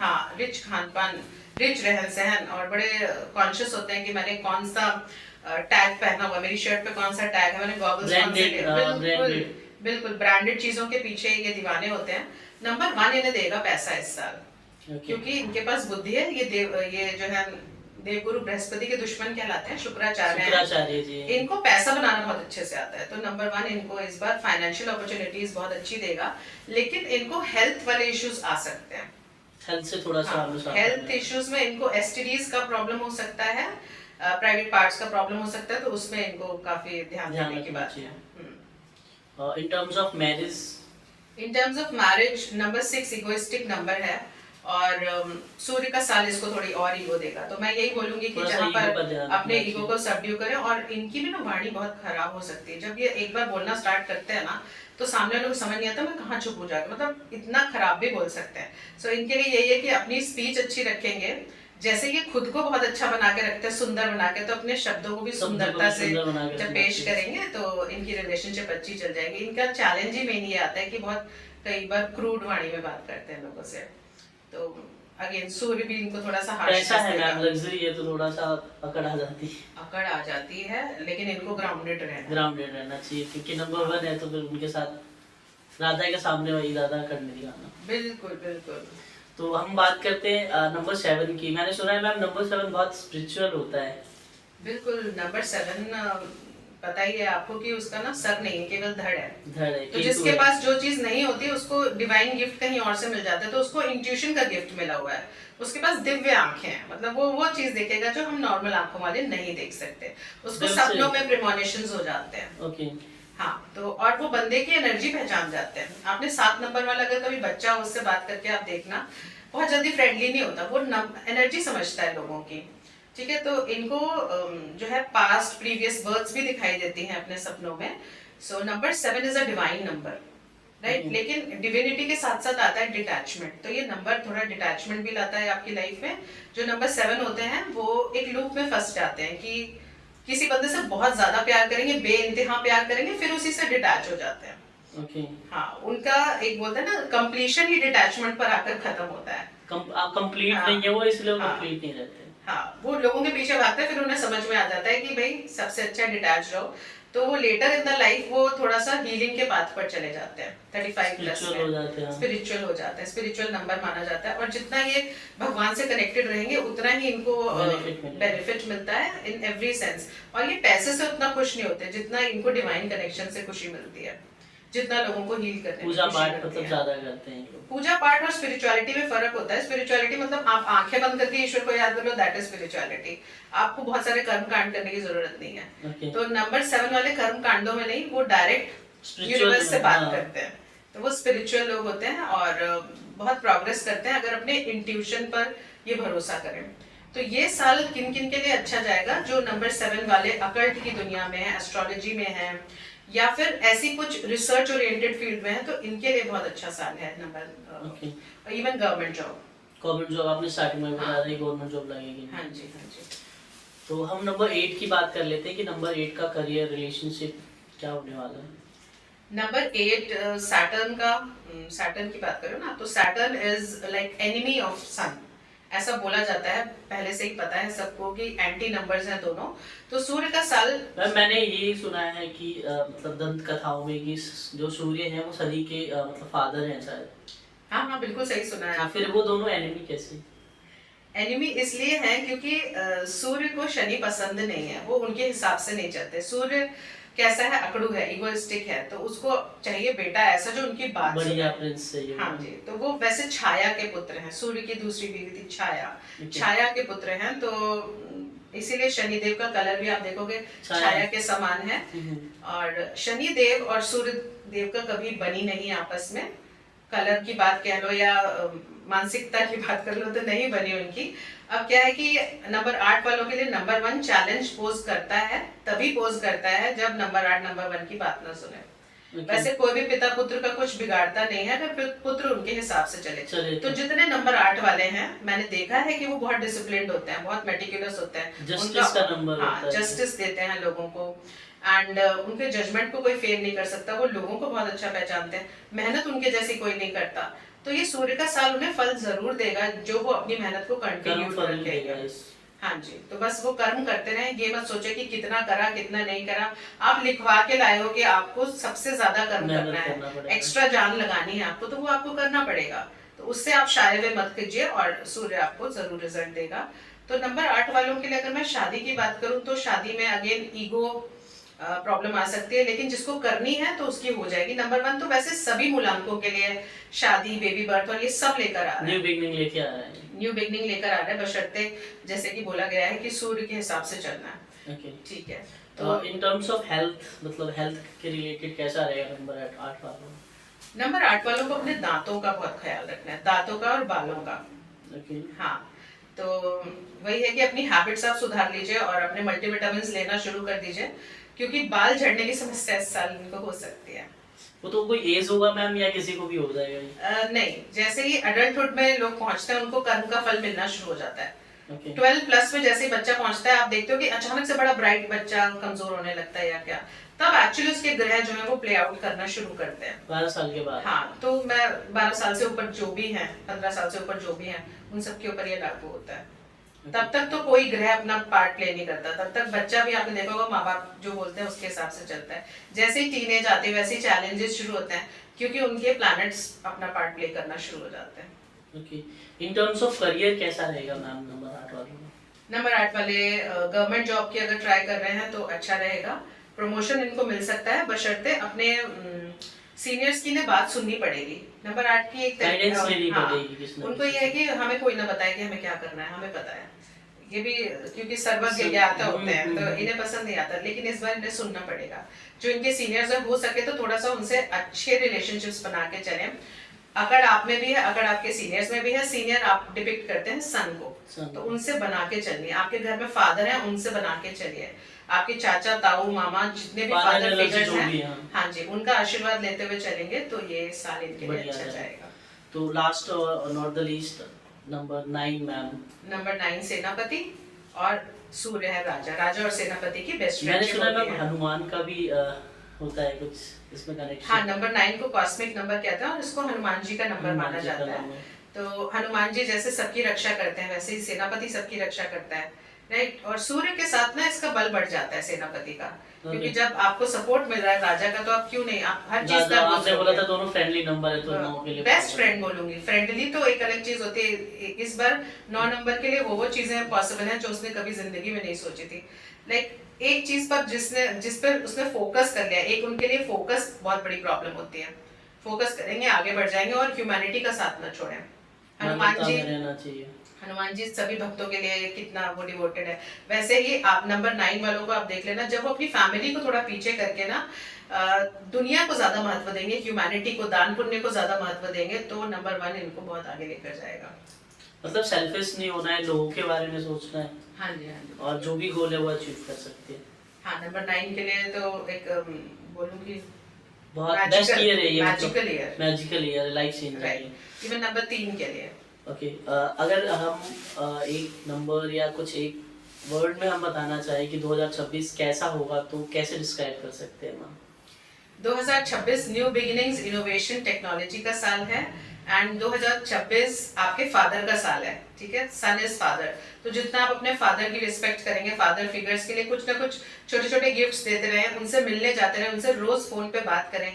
हाँ रिच खानपान, रिच रहन सहन, और बड़े कॉन्शियस होते हैं कि मैंने कौन सा टैग पहना हुआ, मेरी शर्ट पे कौन सा टैग है, मैंने गॉगल्स कौन से लिए, बिल्कुल बिल्कुल ब्रांडेड चीजों के पीछे ये दीवाने होते हैं। नंबर 1 इन्हें देगा पैसा इस साल, क्योंकि इनके पास बुद्धि है। ये जो है देवगुरु बृहस्पति के दुश्मन कहलाते हैं, शुक्राचार्य जी। इनको पैसा बनाना बहुत अच्छे से आता है, तो नंबर 1 इनको इस बार फाइनेंशियल अपॉर्चुनिटीज बहुत अच्छी देगा, लेकिन इनको हेल्थ वाले इश्यूज आ सकते हैं। हेल्थ से थोड़ा सा हेल्थ इश्यूज में इनको एसटीडीज का प्रॉब्लम हो सकता है, प्राइवेट पार्ट्स का प्रॉब्लम हो सकता है, तो उसमें इनको काफी ध्यान देने की बात है। इन terms of marriage number 6 egoistic number है, और सूर्य का साल इसको थोड़ी और ईगो देगा। तो मैं यही बोलूंगी कि जहाँ पर अपने ईगो को सबड्यू करें, और इनकी भी ना वाणी बहुत खराब हो सकती है। जब ये एक बार बोलना स्टार्ट करते हैं ना, तो सामने लोग समझ नहीं आता मैं कहाँ चुप हो जाऊंगा, मतलब इतना खराब भी बोल सकते हैं। सो इनके लिए यही है कि अपनी स्पीच अच्छी रखेंगे, जैसे ये खुद को बहुत अच्छा बना के रखते हैं, सुंदर बना के, तो अपने शब्दों को भी सुंदरता से जब पेश करेंगे तो इनकी रिलेशनशिप अच्छी चल जाएगी। इनका चैलेंज ही मेन ये आता है कि बहुत कई बार क्रूड वाणी में बात करते हैं लोगों से। तो अगेन सूर्य भी इनको थोड़ा सा ऐसा है मैम, लग्जरी है तो थोड़ा सा अकड़ आ जाती है, लेकिन इनको ग्राउंडेड रहना चाहिए, क्योंकि नंबर 1 है तो फिर उनके साथ राधा के सामने वही राधा करने दिखाना। बिल्कुल बिल्कुल। तो हम बात करते हैं नंबर 7 की। मैंने सुना है मैम नंबर 7 बहुत स्पिरिचुअल होता है। बिल्कुल, नंबर 7 पता ही है आपको कि उसका ना सर नहीं है, केवल धड़ है। तो जिसके पास जो चीज नहीं होती उसको डिवाइन गिफ्ट कहीं और से मिल जाता है, तो उसको इंट्यूशन का गिफ्ट मिला हुआ है। उसके पास दिव्य आंखें हैं, मतलब वो चीज देखेगा जो हम नॉर्मल आंखों वाले नहीं देख सकते। उसको सपनों में प्रेमोनिशंस हो जाते हैं। ओके। हाँ, तो और वो बंदे की एनर्जी पहचान जाते हैं। आपने 7 नंबर वाला अगर कभी बच्चा हो उससे बात करके आप देखना, बहुत जल्दी फ्रेंडली नहीं होता, वो एनर्जी समझता है लोगों की, ठीक है। तो इनको जो है पास्ट प्रीवियस बर्थ्स भी दिखाई देती हैं अपने सपनों में। So number 7 is a divine number, right. लेकिन डिविनिटी के साथ साथ आता है डिटैचमेंट, तो ये नंबर थोड़ा डिटैचमेंट भी लाता है आपकी लाइफ में। जो नंबर 7 होते हैं वो एक लूप में फंस जाते हैं कि किसी बंदे से बहुत ज्यादा प्यार करेंगे, बेइंतहा प्यार करेंगे, फिर उसी से डिटैच हो जाते हैं। हाँ, उनका एक बोलते हैं ना कंप्लीशन ही डिटैचमेंट पर आकर खत्म होता है। कंप्लीट नहीं है वो, इसलिए कंप्लीट नहीं रहते। हाँ, वो लोगों के पीछे भागते हैं, फिर उन्हें समझ में आ जाता है कि भाई सबसे अच्छा डिटैच रहो, तो वो लेटर इन द लाइफ वो थोड़ा सा हीलिंग के पाथ पर चले जाते हैं। 35 प्लस में स्पिरिचुअल हो जाते हैं, स्पिरिचुअल नंबर माना जाता है। और जितना ये भगवान से कनेक्टेड रहेंगे उतना ही इनको बेनिफिट मिलता है इन एवरी सेंस। और ये पैसे से उतना खुश नहीं होते जितना इनको डिवाइन कनेक्शन से खुशी मिलती है, जितना लोगों को हील करने पूजा पाठ मतलब ज्यादा करते हैं। पूजा पाठ और स्पिरिचुअलिटी में फर्क होता है। स्पिरिचुअलिटी मतलब आप आंखें बंद करके ईश्वर को याद कर लो, दैट इज स्पिरिचुअलिटी। आपको बहुत सारे कर्म कांड करने की जरूरत नहीं है। तो नंबर 7 वाले कर्म कांडों में नहीं, वो डायरेक्ट यूनिवर्स से बात करते हैं, तो वो स्पिरिचुअल लोग होते हैं और बहुत प्रोग्रेस करते हैं अगर अपने इंट्यूशन पर ये भरोसा करें। तो ये साल किन किन के लिए अच्छा जाएगा, जो नंबर 7 वाले अकल्ट की दुनिया में है, एस्ट्रोलॉजी में है, या फिर ऐसी कुछ रिसर्च ओरिएंटेड फील्ड में है, तो इनके लिए बहुत अच्छा साल है नंबर। इवन गवर्नमेंट जॉब आपने स्टार्टिंग में बताया था गवर्नमेंट जॉब लगेगी। हाँ जी, हाँ जी। तो हम नंबर 8 की बात कर लेते हैं कि नंबर 8 का करियर रिलेशनशिप क्या होने वाला है। नंबर 8 सैटर्न की बात करो ना, तो Saturn is like enemy of sun, ऐसा बोला जाता है, पहले से ही पता है सबको कि एंटी नंबर्स हैं दोनों। तो सूर्य का साल, मैंने ये सुना है कि मतलब दंत कथाओं में कि जो सूर्य है वो शनि के मतलब फादर हैं शायद। हाँ हाँ, बिल्कुल सही सुना है। फिर वो दोनों एनिमी कैसे? एनिमी इसलिए है क्योंकि सूर्य को शनि पसंद नहीं है, वो उनके हिसाब से नहीं चलते। सूर्य कैसा है, अकड़ू है, इगोइस्टिक है, तो उसको चाहिए बेटा ऐसा जो उनकी बात बढ़िया प्रिंस चाहिए। हाँ जी, तो वो वैसे छाया के पुत्र हैं, सूर्य की दूसरी बीवी थी छाया, छाया के पुत्र हैं, तो इसीलिए शनिदेव का कलर भी आप देखोगे छाया के समान है। और शनिदेव और सूर्य देव का कभी बनी नहीं आपस में, कलर की बात कह लो या मानसिकता की बात कर लो, तो नहीं बनी उनकी। अब क्या है कि नंबर 8 वालों के लिए नंबर 1 चैलेंज पोज करता है, तभी पोज करता है जब नंबर 8 नंबर 1 की बात ना सुने। वैसे कोई भी पिता पुत्र का कुछ बिगाड़ता नहीं है अगर पुत्र उनके हिसाब से चले। तो जितने नंबर 8 वाले हैं, मैंने देखा है कि वो बहुत डिसिप्लिन्ड होते हैं, बहुत मेटिकुलस होते हैं, जस्टिस का नंबर होता है, जस्टिस देते हैं लोगों को, एंड उनके जजमेंट को कोई फेल नहीं कर सकता, वो लोगों को बहुत अच्छा पहचानते हैं, मेहनत उनके जैसी कोई नहीं करता। तो ये सूर्य का साल उन्हें फल जरूर देगा, जो वो अपनी मेहनत को कंटिन्यू रखेगा। हाँ जी, तो बस वो कर्म करते रहे, ये मत सोचे कि कितना करा कितना नहीं करा। आप लिखवा के लाए हो कि आपको सबसे ज्यादा कर्म करना है, एक्स्ट्रा जान लगानी है आपको, तो वो आपको करना पड़ेगा। तो उससे आप शाये हुए मत कीजिए और सूर्य आपको जरूर रिजल्ट देगा। तो नंबर 8 वालों के लिए अगर मैं शादी की बात करूं, तो शादी में अगेन ईगो प्रॉब्लम आ सकती है, लेकिन जिसको करनी है तो उसकी हो जाएगी। नंबर 1 तो वैसे सभी मूलांकों के लिए शादी, बेबी बर्थ और ये सब लेकर आ रहा है, न्यू बिगनिंग लेके आ रहा है, न्यू बिगनिंग लेकर आ रहा है, बशर्ते जैसे कि बोला गया है कि सूर्य के हिसाब से चलना है। ठीक है। तो इन टर्म्स ऑफ हेल्थ, मतलब हेल्थ के रिलेटेड कैसा रहेगा नंबर 8 वालों? नंबर 8 वालों को अपने दांतों का बहुत ख्याल रखना है, दांतों का और बालों का। हाँ, तो वही है कि अपनी हैबिट्स आप सुधार लीजिए और अपने मल्टीविटामिन्स लेना शुरू कर दीजिए, क्योंकि बाल झड़ने की समस्या इस साल इनको हो सकती है। वो तो कोई एज होगा मैम, या किसी को भी हो जाएगा? नहीं, जैसे ही अडल्टहुड में लोग पहुंचते हैं उनको कर्म का फल मिलना शुरू हो जाता है। 12 प्लस में जैसे ही बच्चा पहुंचता है, आप देखते हो कि अचानक से बड़ा ब्राइट बच्चा कमजोर होने लगता है या क्या, तब एक्चुअली उसके ग्रह जो है वो प्ले आउट करना शुरू करते हैं 12 साल के बाद। हाँ, तो मैं 12 साल से ऊपर जो भी हैं, 15 साल से ऊपर जो भी हैं, उन सबके ऊपर ये लागू होता है। तब तक तो कोई ग्रह अपना पार्ट प्ले नहीं करता, तब तक बच्चा भी आपने देखा होगा माँ बाप जो बोलते हैं उसके हिसाब से चलता है। जैसे ही टीनेज आती है वैसे ही चैलेंजेस शुरू होते हैं, क्योंकि उनके प्लैनेट्स अपना पार्ट प्ले करना शुरू हो जाते हैं। Okay, in terms of career कैसा रहेगा मैम नंबर 8 वालों? नंबर 8 वाले गवर्नमेंट जॉब की अगर ट्राई कर रहे हैं तो अच्छा रहेगा, प्रमोशन इनको मिल सकता है, बशर्ते अपने सीनियर्स की ने बात सुननी पड़ेगी। नंबर 8 की एक गाइडेंस लेनी पड़ेगी, उनको ये है कि हमें कोई ना बताए कि हमें क्या करना है, हमें पता है, ये भी क्योंकि सर्वज्ञ ज्ञाता होते हैं, तो इन्हें पसंद नहीं आता, लेकिन इस बार इन्हें सुनना पड़ेगा। जो इनके सीनियर्स है, हो सके तो थोड़ा सा उनसे अच्छे रिलेशनशिप्स बना के चलें। अगर आप में भी है, अगर आपके सीनियर्स में भी है, सीनियर आप डिपिक्ट करते हैं सन को, तो उनसे बना के चलिए। आपके घर में फादर हैं, उनसे बना के चलिए। आपके चाचा, ताऊ, मामा, जितने भी फादर फिगर्स हैं, हाँ जी, उनका आशीर्वाद लेते हुए चलेंगे तो ये साल इनके लिए अच्छा जाएगा। तो लास्ट और not the least number 9 ma'am. Number 9 सेनापति और सूर्य है राजा, राजा और सेनापति की बेस्ट मैंने सुना है हनुमान का भी होता है कुछ इसमें कनेक्शन। हाँ, नंबर 9 को कॉस्मिक नंबर कहते हैं और इसको हनुमान जी का नंबर माना जाता है। तो हनुमान जी जैसे सबकी रक्षा करते हैं, वैसे ही सेनापति सबकी रक्षा करता है, राइट। और सूर्य के साथ ना इसका बल बढ़ जाता है सेनापति का, क्योंकि जब आपको सपोर्ट मिल रहा है राजा का, तो आप क्यों नहीं, आप हर चीज का आपने बोला था दोनों फ्रेंडली नंबर है, तो 9 के लिए बेस्ट फ्रेंड बोलूंगी। फ्रेंडली तो एक अलग चीज होती है, इस बार 9 नंबर के लिए वो चीजें पॉसिबल हैं जो उसने कभी जिंदगी में नहीं सोची थी। लाइक एक चीज पर जिस पर उसने फोकस कर लिया, एक उनके लिए फोकस बहुत बड़ी प्रॉब्लम होती है। फोकस करेंगे, आगे बढ़ जाएंगे और ह्यूमैनिटी का साथ न छोड़ें। हनुमान जी सभी भक्तों के लिए कितना वो डिवोटेड है। वैसे ही आप नंबर 9 वालों को आप देख लेना, जब वो अपनी फैमिली को थोड़ा पीछे करके ना दुनिया को ज्यादा महत्व देंगे, ह्यूमैनिटी को, दान पुण्य को ज्यादा महत्व देंगे, तो नंबर 1 इनको बहुत आगे लेकर जाएगा। मतलब सेल्फिश नहीं होना है, लोगों के बारे में सोचना है हाँ जी, हाँ जी। और जो भी गोल है वो अचीव कर सकते हैं। हाँ, नंबर 9 के लिए तो एक बोलूँ कि बहुत बेस्ट ईयर है ये, magical year, magical year, life change है ये। राइट। इवन नंबर 3 के लिए ओके, अगर हम एक नंबर या कुछ एक वर्ड में हम बताना चाहें कि 2026 कैसा होगा तो कैसे डिस्क्राइब कर सकते हैं ma'am? 2026 new beginnings, innovation, technology का साल है। एंड 2026 आपके फादर का साल है, ठीक है, सन इज फादर। तो जितना आप अपने फादर की रिस्पेक्ट करेंगे, फादर फिगर्स के लिए कुछ ना कुछ छोटे छोटे गिफ्ट्स देते रहें, उनसे मिलने जाते रहें, उनसे रोज फोन पे बात करें।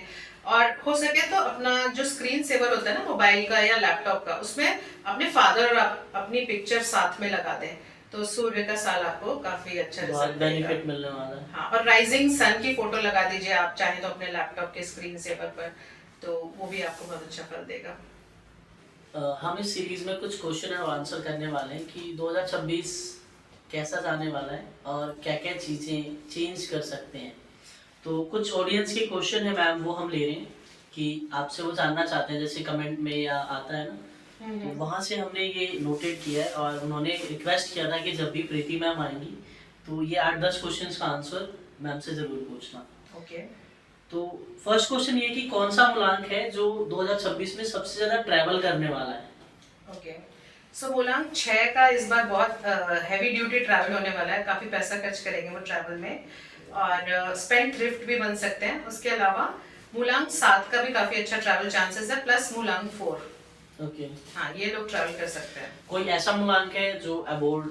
और हो सके तो अपना जो स्क्रीन सेवर होता है ना मोबाइल का या लैपटॉप का, उसमें अपने फादर और अपनी पिक्चर साथ में लगा दें, तो सूर्य का साल आपको काफी अच्छा बहुत रिजल्ट बेनिफिट मिलने वाला है। हाँ, और राइजिंग सन की फोटो लगा दीजिए आप चाहें तो अपने लैपटॉप के स्क्रीन सेवर पर, तो वो भी आपको बहुत अच्छा फल देगा। हम इस सीरीज में कुछ क्वेश्चन और आंसर करने वाले हैं कि 2026 कैसा जाने वाला है और क्या क्या चीज़ें चेंज कर सकते हैं। तो कुछ ऑडियंस के क्वेश्चन है मैम, वो हम ले रहे हैं कि आपसे वो जानना चाहते हैं, जैसे कमेंट में या आता है ना, तो वहाँ से हमने ये नोटेड किया है और उन्होंने रिक्वेस्ट किया था कि जब भी प्रीति मैम आएंगी तो ये 8-10 क्वेश्चंस का आंसर मैम से ज़रूर पूछना। ओके। तो फर्स्ट क्वेश्चन ये कि कौन सा मूलांक है जो 2026 में सबसे ज़्यादा ट्रैवल करने वाला है? ओके, सो मूलांक 6 का इस बार बहुत हैवी ड्यूटी ट्रैवल होने वाला है, काफी पैसा खर्च करेंगे वो ट्रैवल में, और स्पेंड थ्रिफ्ट भी बन सकते हैं। उसके अलावा मूलांक 7 का भी काफी अच्छा ट्रैवल चांसेस है, प्लस मूलांक 4। ओके, हाँ, ये लोग ट्रैवल कर सकते हैं। कोई ऐसा मूलांक है जो अबोर्ड,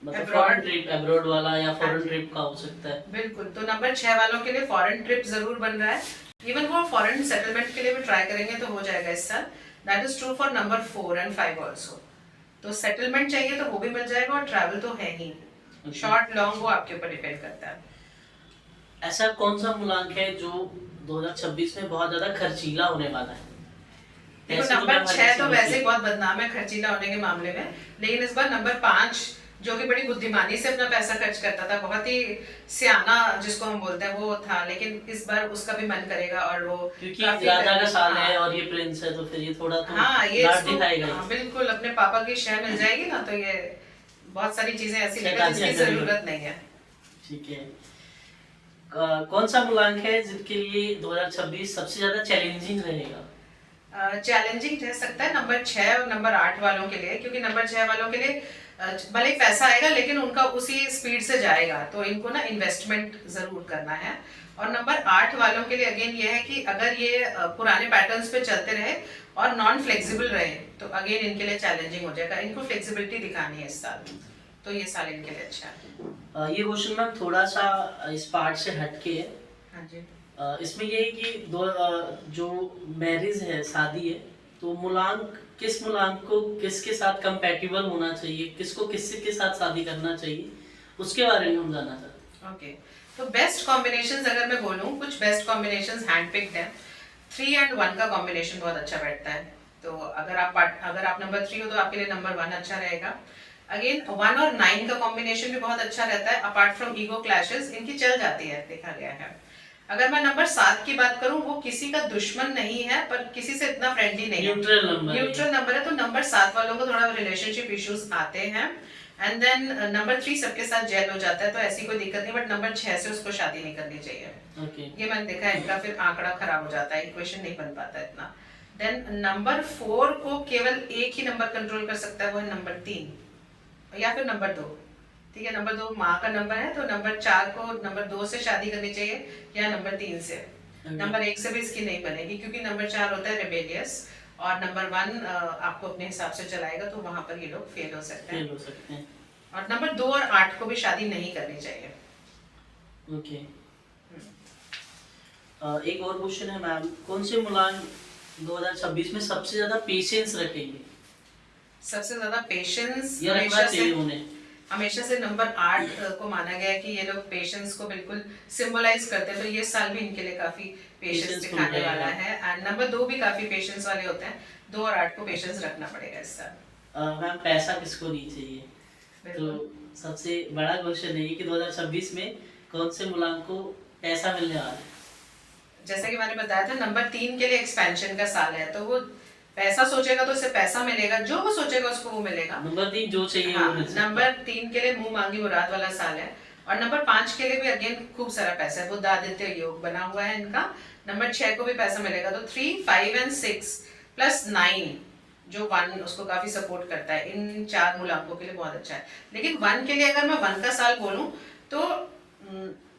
मतलब Abroad? फॉरेन ट्रिप, अब्रॉड वाला या हाँ फॉरेन जी। ट्रिप का हो सकता है? बिल्कुल, तो नंबर 6 वालों के लिए फॉरेन ट्रिप जरूर बन रहा है। इवन वो फॉरेन सेटलमेंट के लिए भी ट्राई करेंगे तो हो जाएगा इस साल। That is true for number 4 and 5 also. तो सेटलमेंट चाहिए तो वो भी मिल जाएगा, और ट्रैवल तो है ही, शॉर्ट लॉन्ग वो आपके ऊपर डिपेंड करता है। ऐसा कौन सा मूलांक है जो 2026 में बहुत ज्यादा खर्चीला होने वाला है? देखो, ऐसे तो नंबर मैं 6 तो हर वैसे किसी ही बहुत बदनाम है खर्चीला होने के मामले में, लेकिन इस बार नंबर 5 जो कि बड़ी बुद्धिमानी से अपना पैसा खर्च करता था, बहुत ही सियाना जिसको हम बोलते हैं वो था, लेकिन इस बार उसका भी मन करेगा, और वो क्योंकि काफी राजा का साल है हाँ, और ये प्रिंस है, तो फिर ये थोड़ा तो हाँ, ये लाड इसको दिखाएगा ही। हाँ, बिल्कुल अपने पापा की शय मिल जाएगी ना, तो ये बहुत सारी चीजें ऐसी लेगा शैतानियां जिसकी करेगा। जरूरत नहीं है। ठीक है, कौन सा मूलांक है जिसके लिए 2026 सबसे ज्यादा चैलेंजिंग रहेगा? चैलेंजिंग रह सकता है नंबर 6 और नंबर 8 वालों के लिए, क्योंकि नंबर 6 वालों के लिए भले ही पैसा आएगा लेकिन उनका उसी स्पीड से जाएगा, तो इनको ना इन्वेस्टमेंट जरूर करना है। और नंबर 8 वालों के लिए अगेन ये है कि अगर ये पुराने पैटर्न्स पे चलते रहे और नॉन फ्लेक्सिबल रहे, तो अगेन इनके लिए चैलेंजिंग हो जाएगा, इनको फ्लेक्सिबिलिटी दिखानी है इस साल, तो ये साल इनके लिए अच्छा है। ये क्वेश्चन मैम थोड़ा सा इस पार्ट से हटके है। हाँ जी। इसमें ये है कि जो मैरिज है, शादी है, तो मूलांक किस मूलांक को किसके साथ कंपैटिबल होना चाहिए, किसको किससे के साथ शादी करना चाहिए, उसके बारे में हम जानना चाहते हैं। ओके, तो बेस्ट कॉम्बिनेशंस अगर मैं बोलूँ, कुछ बेस्ट कॉम्बिनेशंस हैंडपिक्ड हैं। 3 and 1 का कॉम्बिनेशन बहुत अच्छा बैठता है, तो अगर आप नंबर 3 हो तो आपके लिए नंबर 1 अच्छा रहेगा। अगेन 1 और 9 का कॉम्बिनेशन भी बहुत अच्छा रहता है, अपार्ट फ्रॉम ईगो क्लैशेस इनकी चल जाती है, देखा गया है। अगर मैं नंबर 7 की बात करूं, वो किसी का दुश्मन नहीं है पर किसी से इतना फ्रेंडली नहीं है, न्यूट्रल नंबर है, तो नंबर 7 वालों को थोड़ा रिलेशनशिप इश्यूज आते हैं। एंड देन नंबर 3 सबके साथ जेल हो जाता है, तो ऐसी कोई दिक्कत नहीं, बट नंबर 6 से उसको शादी नहीं करनी चाहिए। Okay. ये मैंने देखा है, इनका फिर आंकड़ा खराब हो जाता है, इक्वेशन नहीं बन पाता इतना। देन नंबर 4 को केवल एक ही नंबर कंट्रोल कर सकता है, वो है नंबर 3 या फिर नंबर 2। ठीक है, नंबर 2 माँ का नंबर है, तो नंबर 4 को नंबर 2 से शादी करनी चाहिए या नंबर 3 से। नंबर 1 से भी इसकी नहीं बनेगी, क्योंकि नंबर 4 होता है रेबेलियस, और नंबर 1 आपको अपने हिसाब से चलाएगा, तो वहां पर ये लोग फेल हो सकते हैं। और नंबर 2 और 8 को भी शादी नहीं करनी चाहिए। ओके, एक और क्वेश्चन है मैम, कौन से मूलांक 2026 में सबसे ज्यादा पेशेंस रखेंगे? सबसे ज्यादा पेशेंस ये रखना चाहिए उन्हें। हमेशा से नंबर 8 को माना गया है कि ये लोग पेशेंस को बिल्कुल सिंबलाइज करते हैं, तो ये साल भी इनके लिए काफी पेशेंस दिखाने वाला है। एंड नंबर 2 भी काफी पेशेंस वाले होते हैं, 2 और 8 को पेशेंस रखना पड़ेगा इस साल। मैम पैसा किसको नहीं चाहिए? तो सबसे बड़ा क्वेश्चन है कि 2026 में कौन से मूलांक को पैसा मिलने वाला है? जैसा कि मैंने बताया था, नंबर 3 के लिए एक्सपेंशन का साल है, तो वो पैसा सोचेगा तो उसे पैसा मिलेगा, जो वो सोचेगा उसको वो मिलेगा। नंबर 3 जो चाहिए हाँ, वो मिल सकता है। नंबर 3 के लिए मुंह मांगी मुराद वाला साल है। और नंबर 5 के लिए भी अगेन खूब सारा पैसा है, बुध आदित्य योग बना हुआ है इनका। नंबर 6 को भी पैसा मिलेगा, तो 3, 5 एंड 6 प्लस 9 जो 1 उसको काफी सपोर्ट करता है, इन 4 मूलांकों के लिए बहुत अच्छा है। लेकिन 1 के लिए अगर मैं 1 का साल बोलूं तो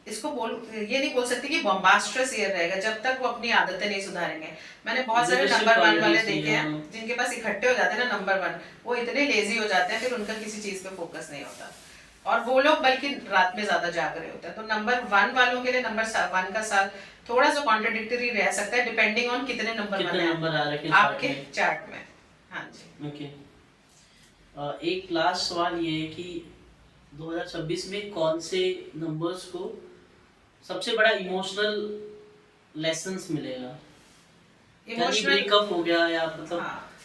इसको ये नहीं बोल सकती कि बॉम्बास्ट्रस ईयर रहेगा जब तक वो अपनी आदतें नहीं सुधारेंगे। मैंने बहुत सारे नंबर 1 वाले देखे हैं जिनके पास इकट्ठे हो जाते हैं ना नंबर 1, वो इतने लेजी हो जाते हैं, फिर उनका किसी चीज पे फोकस नहीं होता और वो लोग बल्कि रात में ज्यादा जाग रहे होते हैं। तो नंबर 1 वालों के लिए नंबर 1 का साल थोड़ा सा कॉन्ट्रडिक्टरी रह सकता है, डिपेंडिंग ऑन कितने नंबर आ रहे हैं आपके चार्ट में। हाँ जी। ओके, एक लास्ट सवाल ये है कि 2026 में कौन से नंबर्स को सबसे बड़ा इमोशनल लेसन्स मिलेगा? इमोशनल ब्रेकअप हो गया या मतलब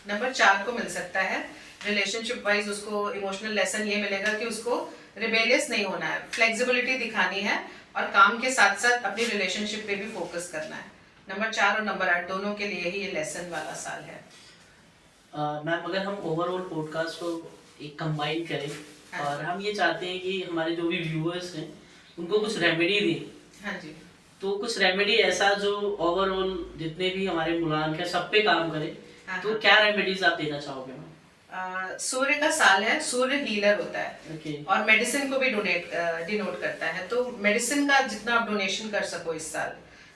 नंबर 4 को मिल सकता है। रिलेशनशिप वाइज उसको इमोशनल लेसन ये मिलेगा कि उसको रिबेलियस नहीं होना है, फ्लेक्सिबिलिटी दिखानी है और काम के साथ साथ अपनी रिलेशनशिप पे भी फोकस करना है। नंबर 4 और नंबर 8 दोनों के लिए ही ये लेसन वाला साल है। मैम अगर हम ओवरऑल पॉडकास्ट को एक कंबाइन करें और हम ये चाहते हैं कि हमारे जो भी व्यूअर्स हैं उनको कुछ रेमेडी दें। हाँ जी। तो कुछ रेमेडी ऐसा जो ओवरऑल जितने भी हमारे मूलांक है सब पे काम करे, तो क्या रेमेडीज आप देना चाहोगे मैम? सूर्य का साल है, सूर्य हीलर होता है। okay. और मेडिसिन को भी डिनोट करता है, तो मेडिसिन का जितना आप डोनेशन कर सको इस साल,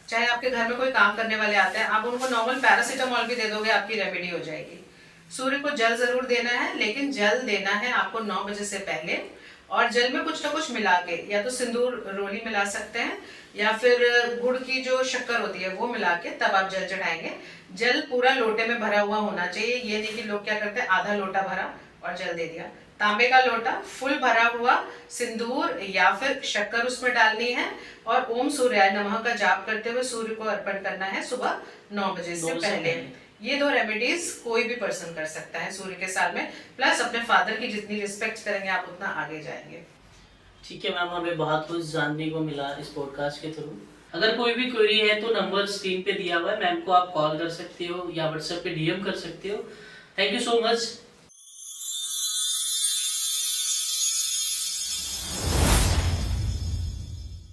चाहे आपके घर में कोई काम करने वाले आते हैं, आप उनको नॉर्मल पैरासीटामोल भी दे दोगे, आपकी रेमेडी हो जाएगी। सूर्य को जल जरूर देना है, लेकिन जल देना है आपको 9 बजे से पहले, और जल में कुछ ना कुछ मिला के, या तो सिंदूर रोली मिला सकते हैं या फिर गुड़ की जो शक्कर होती है वो मिला के तब आप जल चढ़ाएंगे। जल पूरा लोटे में भरा हुआ होना चाहिए, ये नहीं कि लोग क्या करते हैं आधा लोटा भरा और जल दे दिया। तांबे का लोटा फुल भरा हुआ, सिंदूर या फिर शक्कर उसमें डालनी है और ओम सूर्याय नमः का जाप करते हुए सूर्य को अर्पण करना है सुबह 9 बजे से पहले। ये 2 रेमेडीज कोई भी पर्सन कर सकता है सूर्य के साल में, प्लस अपने फादर की जितनी रिस्पेक्ट करेंगे आप उतना आगे जाएंगे। ठीक है मैम, हमें बहुत कुछ जानने को मिला इस पॉडकास्ट के थ्रू। अगर कोई भी क्वेरी है तो नंबर स्क्रीन पे दिया हुआ है, मैम को आप कॉल कर सकते हो या व्हाट्सएप पे डीएम कर सकते हो। Thank you so much.